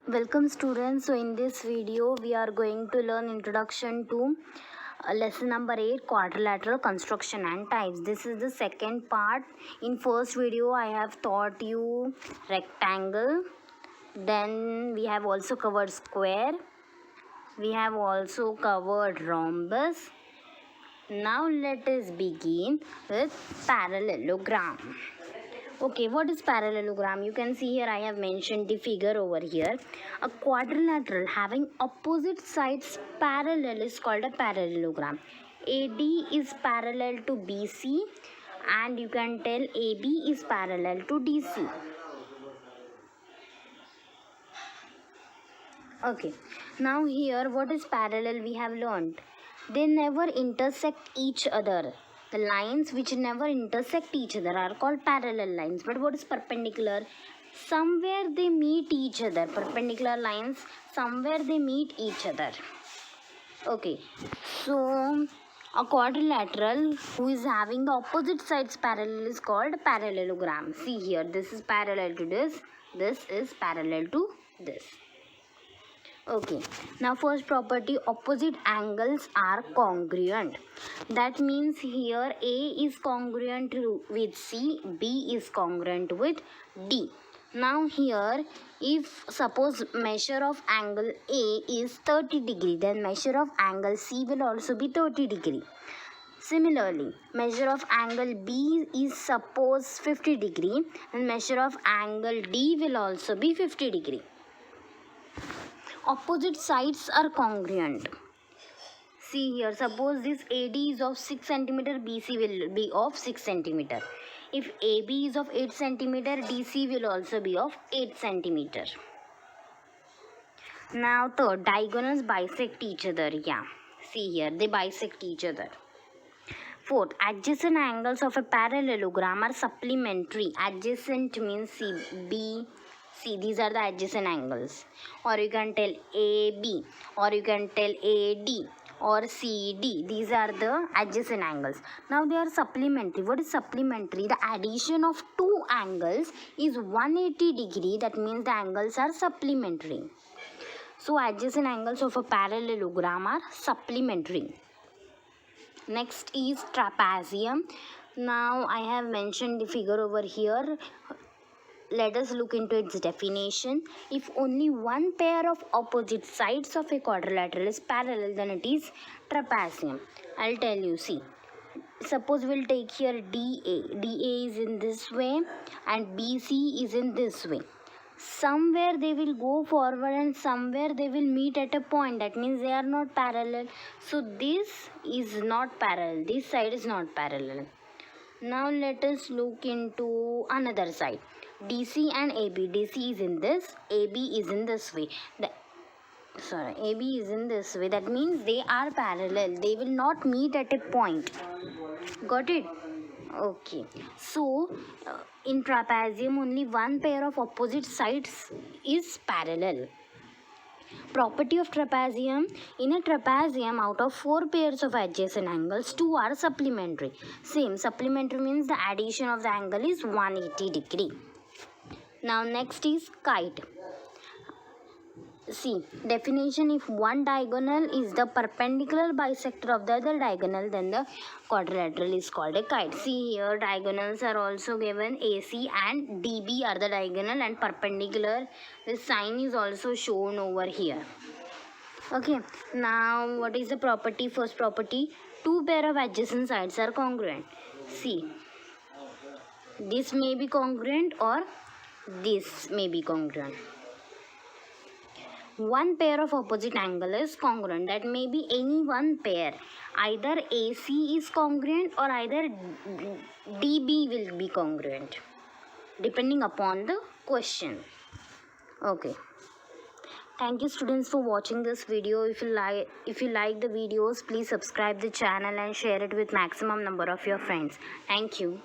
Welcome students. So in this video we are going to learn introduction to lesson number 8, quadrilateral construction and types. This is the second part. In first video I have taught you rectangle, then we have also covered square, we have also covered rhombus. Now let us begin with parallelogram. Okay, what is parallelogram? You can see here I have mentioned the figure over here. A quadrilateral having opposite sides parallel is called a parallelogram. AD is parallel to BC and you can tell AB is parallel to DC. Okay, now here what is parallel we have learned. They never intersect each other. The lines which never intersect each other are called parallel lines. But what is perpendicular? Somewhere they meet each other. Perpendicular lines, somewhere they meet each other. Okay, so a quadrilateral who is having the opposite sides parallel is called parallelogram. See here, this is parallel to this is parallel to this. Okay, now first property, opposite angles are congruent. That means here A is congruent with C, B is congruent with D. Now here if suppose measure of angle A is 30 degree, then measure of angle C will also be 30 degree. Similarly, measure of angle B is suppose 50 degree and measure of angle D will also be 50 degree. Opposite sides are congruent. See here, suppose this AD is of 6 cm, BC will be of 6 cm. If AB is of 8 cm, DC will also be of 8 cm. Now third, diagonals bisect each other. Yeah, see here, they bisect each other. Fourth, adjacent angles of a parallelogram are supplementary. Adjacent means CB. See, these are the adjacent angles. Or you can tell AB, or you can tell AD, or CD. These are the adjacent angles. Now they are supplementary. What is supplementary? The addition of two angles is 180 degree. That means the angles are supplementary. So adjacent angles of a parallelogram are supplementary. Next is trapezium. Now I have mentioned the figure over here. Let us look into its definition. If only one pair of opposite sides of a quadrilateral is parallel, then it is trapezium. I'll tell you, see. Suppose we'll take here DA. DA is in this way and BC is in this way. Somewhere they will go forward and somewhere they will meet at a point. That means they are not parallel. So this is not parallel. This side is not parallel. Now let us look into another side. DC and AB. DC is in this, AB is in this way. AB is in this way. That means they are parallel. They will not meet at a point. Got it? Okay. So, in trapezium, only one pair of opposite sides is parallel. Property of trapezium. In a trapezium, out of 4 pairs of adjacent angles, 2 are supplementary. Same, supplementary means the addition of the angle is 180 degree. Now next is kite. See, definition, if one diagonal is the perpendicular bisector of the other diagonal, then the quadrilateral is called a kite. See here, diagonals are also given. AC and DB are the diagonal and perpendicular. The sign is also shown over here. Okay, now what is the property? First property, 2 pair of adjacent sides are congruent. See, this may be congruent or this may be congruent. One pair of opposite angle is congruent. That may be any one pair. Either AC is congruent or either DB will be congruent, depending upon the question. Okay. Thank you students for watching this video. If you like the videos, please subscribe the channel and share it with maximum number of your friends. Thank you.